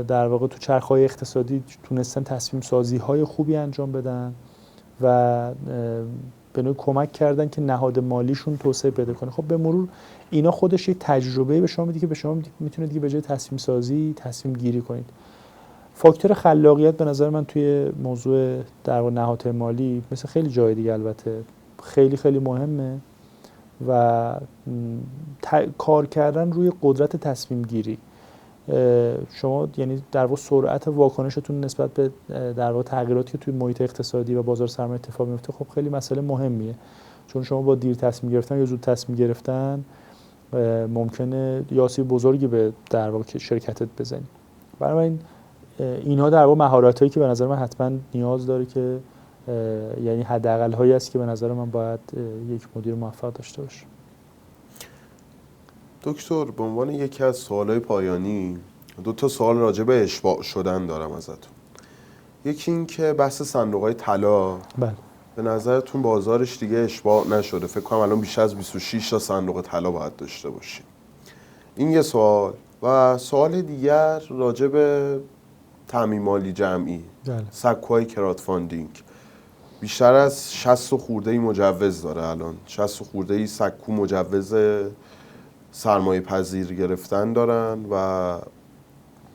در واقع تو چرخ‌های اقتصادی تونستن تصمیم سازی‌های خوبی انجام بدن و به نوعی کمک کردن که نهاد مالیشون توسعه پیدا کنه. خب به مرور اینا خودش یک تجربه به شما میده که به شما میتونه دیگه به جای تصمیم سازی تصمیم گیری کنید. فاکتور خلاقیت به نظر من توی موضوع در واقع نهادهای مالی مثل خیلی جای دیگه البته خیلی خیلی مهمه و کار کردن روی قدرت تصمیم گیری. شما یعنی در واقع سرعت واکنشتون نسبت به در واقع تغییراتی که توی محیط اقتصادی و بازار سرمایه اتفاق میفته خب خیلی مسئله مهمیه، چون شما با دیر تصمیم گرفتن یا زود تصمیم گرفتن ممکنه یه آسیب بزرگی به در واقع شرکتت بزنی. بنابراین اینها در واقع مهارتایی که به نظر من حتما نیاز داره که یعنی حداقل هایی است که به نظر من باید یک مدیر موفق داشته باشه. دکتر به عنوان یکی از سوالای پایانی 2 سوال راجع به اشباع شدن دارم ازتون. یکی این که بحث صندوق‌های طلا، بله، به نظرتون بازارش دیگه اشباع نشده؟ فکر کنم الان بیش از 26 تا صندوق طلا باید داشته باشیم. این یه سوال. و سوال دیگر راجع به تامین مالی جمعی، بله. سکوهای کراودفاندینگ. بیشتر از 60 خورده‌ای مجوز داره الان، 60 خورده‌ای سکو مجوز سرمایه پذیر گرفتن دارن و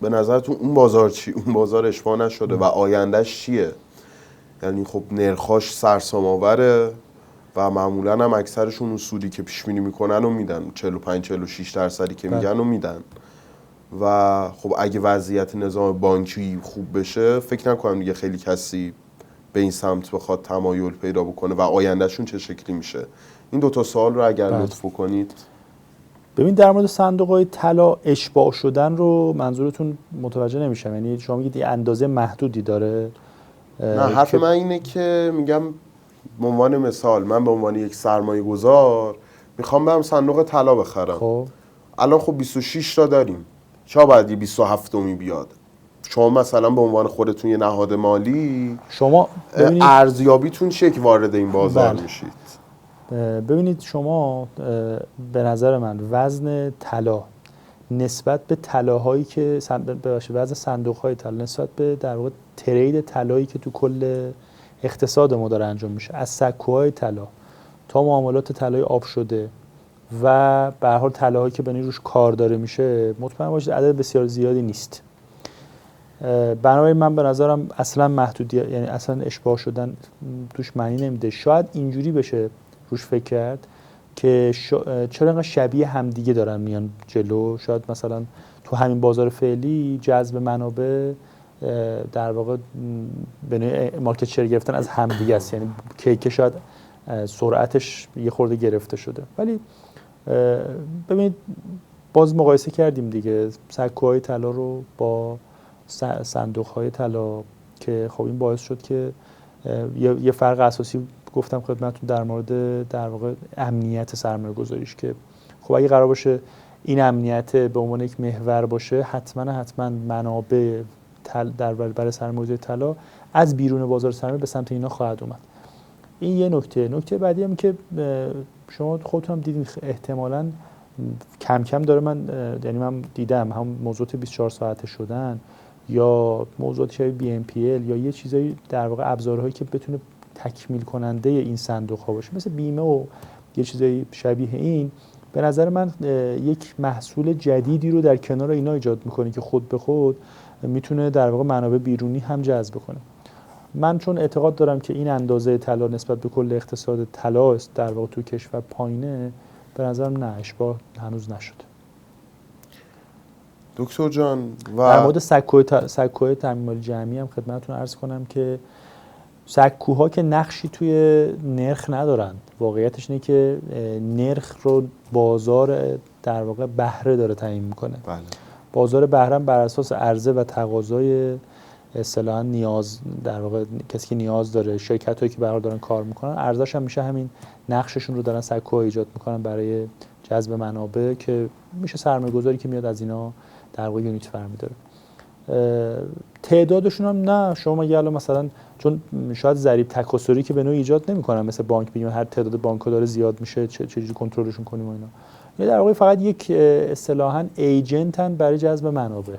به نظرتون اون بازار چی؟ اون بازار اشباع نشده و آیندهش چیه؟ یعنی خب نرخاش سرسام‌آوره و معمولا هم اکثرشون اون سودی که پیش بینی میکنن و میدن، 45-46% که میگن و میدن. و خب اگه وضعیت نظام بانکی خوب بشه فکر نکنم دیگه خیلی کسی به این سمت بخواد تمایل پیدا بکنه و آیندهشون چه شکلی میشه. این 2 سوال رو اگر لطف کنید. ببین در مورد صندوق‌های طلا اشباع شدن رو منظورتون متوجه نمیشم، یعنی شما میگید یه اندازه محدودی داره؟ نه، حرف من اینه که میگم به عنوان مثال من به عنوان یک سرمایه گذار میخوام برم صندوق طلا بخرم. خب الان خب 26 تا داریم، چرا باید یه 27می بیاد؟ شما مثلا به عنوان خودتون یه نهاد مالی شما ارزیابیتون چیه که وارد این بازار میشید؟ ببینید شما به نظر من وزن طلا نسبت به طلاهایی که وزن صندوق‌های طلا نسبت به در واقع ترید طلایی که تو کل اقتصاد ما داره انجام میشه، از سکوهای طلا تا معاملات طلای آب شده و به هر حال طلاهایی که بنی روش کار داره میشه، مطمئن باشید عدد بسیار زیادی نیست. بنابراین من به نظرم اصلا محدودیت، یعنی اصلا اشباع شدن توش معنی نمیده. شاید اینجوری بشه روش فکر کرد که چرا انقدر شبیه همدیگه دارن میان جلو. شاید مثلا تو همین بازار فعلی جذب منابع در واقع به نوعی مارکت شیر گرفتن از همدیگه است. یعنی کیک شاید سرعتش یه خورده گرفته شده، ولی ببینید باز مقایسه کردیم دیگه سکوهای طلا رو با صندوق‌های طلا که خب این باعث شد که یه فرق اساسی گفتم خدمتتون در مورد در واقع امنیت سرمایه‌گذاریش، که خب اگه قرار باشه این امنیت به عنوان یک محور باشه، حتما منابع برای سرمایه‌گذاری طلا از بیرون بازار سرمایه به سمت اینا خواهد اومد. این یه نکته بعدی هم که شما خودتون هم دیدین احتمالاً کم کم داره یعنی من دیدم هم موضوعات 24 ساعته شدن یا موضوعات شبیه BNPL یا یه چیزایی در واقع ابزارهایی که بتونه تکمیل کننده این صندوق ها باشه مثل بیمه و یه چیزایی شبیه این، به نظر من یک محصول جدیدی رو در کنار اینا ایجاد میکنه که خود به خود میتونه در واقع منابع بیرونی هم جذب کنه. من چون اعتقاد دارم که این اندازه طلا نسبت به کل اقتصاد طلا است در واقع تو کشور پایینه، به نظرم نه، اشباع هنوز نشده. دکتر جان در مورد سکوهای تامین مالی جمعی هم خدمتتون عرض کنم که سکوها که نقشی توی نرخ ندارن. واقعیتش اینه که نرخ رو بازار در واقع بهره داره تعیین میکنه. بله. بازار بهره بر اساس عرضه و تقاضای اصطلاحاً نیاز، در واقع کسی که نیاز داره، شرکتایی که برای دارن کار میکنن، ارزش هم میشه همین نقششون رو دارن سکوها ایجاد میکنن برای جذب منابع که میشه سرمایه‌گذاری که میاد از اینا در واقع یونیت فرمی داره. تعدادشون هم نه، شما مگه الان مثلا چون شاید ضریب تکاثری که به نوعی ایجاد نمی‌کنن مثل بانک بگیم هر تعداد بانک‌ها داره زیاد میشه چجوری کنترلشون کنیم و اینا. یعنی در واقع فقط یک اصطلاحاً ایجنتن برای جذب منابع.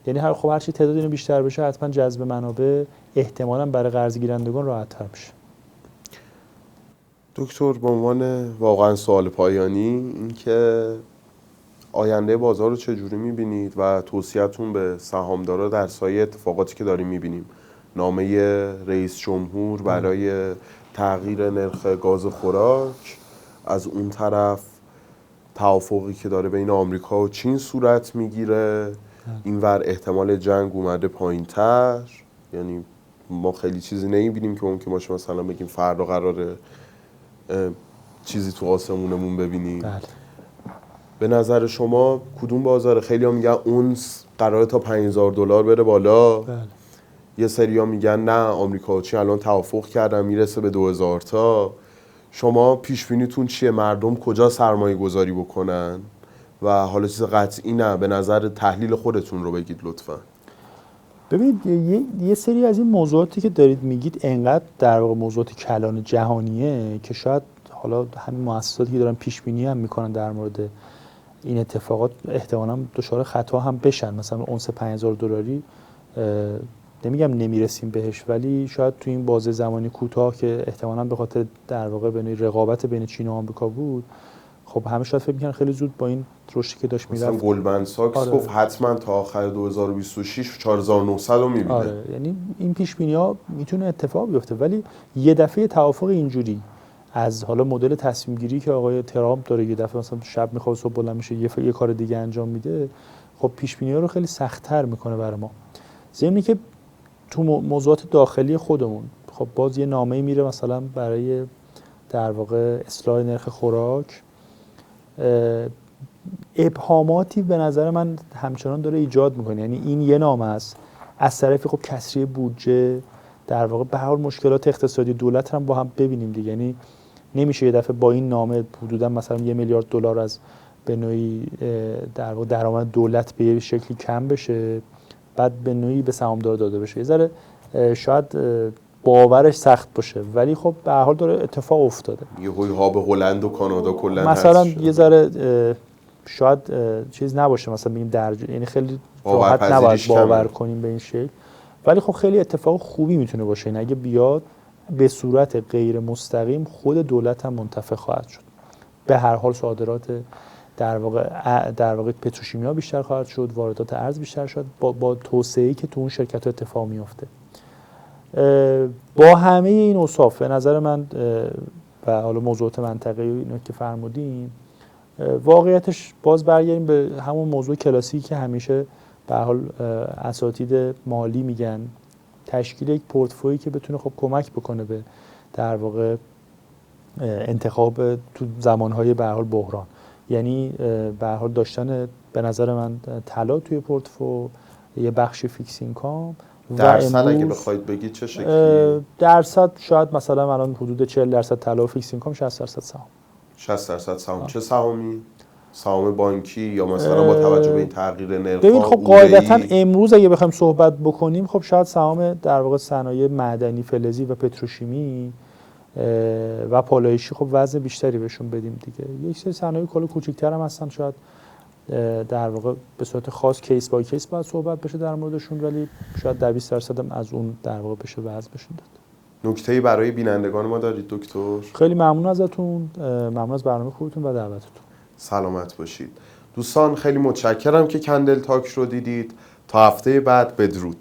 یعنی هر چی تعداد اینو بیشتر بشه حتما جذب منابع احتمالاً برای قرض گیرندگان راحت‌تر میشه. دکتر به عنوان واقعا سوال پایانی این که آینده بازار رو چجوری می‌بینید و توصیه‌تون به سهامدارا در سایه اتفاقاتی که داریم می‌بینیم، نامه رئیس جمهور برای تغییر نرخ گاز خوراک، از اون طرف توافقی که داره بین آمریکا و چین صورت میگیره، اینور احتمال جنگ اومده پایین‌تر، یعنی ما خیلی چیزی نمی‌بینیم که ممکن باشه مثلا بگیم فردا قراره چیزی تو آسمونمون ببینیم. بله. به نظر شما کدوم بازاره؟ خیلی ها میگن اون قراره تا $5000 بره بالا. بله. یه سری ها میگن نه آمریکا و چین الان توافق کردن میرسه به 2000 تا. شما پیش بینیتون چیه؟ مردم کجا سرمایه گذاری بکنن؟ و حالا چیز قطعی نه، به نظر تحلیل خودتون رو بگید لطفا. ببینید یه سری از این موضوعاتی که دارید میگید انقدر در واقع موضوعات کلان جهانیه که شاید حالا همین مؤسساتی که دارن پیش بینی هم میکنن در مورد این اتفاقات احتمالاً دچار خطا هم بشن. مثلا اونس $5000 نمیگم نمیرسیم بهش، ولی شاید تو این بازه زمانی کوتاه که احتمالاً به خاطر در واقع بین رقابت بین چین و آمریکا بود، خب همه شاید فکر می‌کنن خیلی زود با این رشدی که داشت میرفت. مثلا گلدمن ساکس گفت حتما تا آخر 2026 4900 رو می‌بینه. آره، یعنی این پیش بینی‌ها میتونه اتفاق بیفته، ولی یه دفعه توافق اینجوری از حالا مدل تصمیم گیری که آقای ترامپ داره، یه دفعه مثلا شب میخواد صبح بلند میشه یه کار دیگه انجام میده، خب پیش بینی‌ها رو خیلی سخت‌تر میکنه برای ما. ضمن که تو موضوعات داخلی خودمون خب باز یه نامه‌ای میره مثلا برای در واقع اصلاح نرخ خوراک، ابهاماتی به نظر من همچنان داره ایجاد میکنه. یعنی این یه نامه است، از طرفی خب کسری بودجه، در واقع به هر حال مشکلات اقتصادی دولت هم با هم ببینیم دیگه. یعنی نمیشه یه دفعه با این نامه حدودا مثلا $1 میلیارد از به نوعی در واقع درآمد دولت به یه شکلی کم بشه بعد به نوعی به سهامدار داده بشه. یه ذره شاید باورش سخت باشه، ولی خب به هر حال داره اتفاق افتاده. یه ها به هلند و کانادا کلا مثلا یه ذره شاید چیز نباشه، مثلا بگیم یعنی خیلی راحت نباید باور کنیم به این شکل، ولی خب خیلی اتفاق خوبی میتونه باشه. این اگه بیاد به صورت غیر مستقیم خود دولت هم منتفع خواهد شد. به هر حال صادرات در واقع پتروشیمیا بیشتر خواهد شد، واردات ارز بیشتر شد با توسعه‌ای که تو اون شرکت‌ها اتفاق میفته. با همه این اوصاف به نظر من و حالا موضوعات منطقه‌ای اینا که فرمودین، واقعیتش باز برگردیم به همون موضوع کلاسیکی که همیشه به هر حال اساتید مالی میگن تشکیل یک پورتفویی که بتونه خب کمک بکنه به در واقع انتخاب تو زمانهای به هر حال بحران. یعنی به هر حال داشتن به نظر من طلا توی پورتفوی، یه بخش فیکس اینکام درصد اگه بخواید بگید چه شکلی؟ درصد شاید مثلا الان حدود 40% طلا و فیکس اینکام، 60% سهام. 60% سهام. چه سهامی؟ سهام بانکی یا مثلا با توجه به این تغییر نرخ؟ ببین خب قاعدتا امروز اگه بخوایم صحبت بکنیم خب شاید سهام در واقع صنایع معدنی، فلزی و پتروشیمی و پالایشی خب وزن بیشتری بهشون بدیم دیگه. یک سری صنایع کلا کوچیک‌تر هم هستن، شاید در واقع به صورت خاص کیس بای کیس باید صحبت بشه در موردشون، ولی شاید در 20% هم از اون در واقع بشه وزن بشون داد. نکته‌ای برای بینندگان ما دارید دکتر؟ خیلی ممنون ازتون، ممنون از برنامه خوبتون و دعوتتون. سلامت باشید. دوستان خیلی متشکرم که کندل تاک رو دیدید. تا هفته بعد بدرود.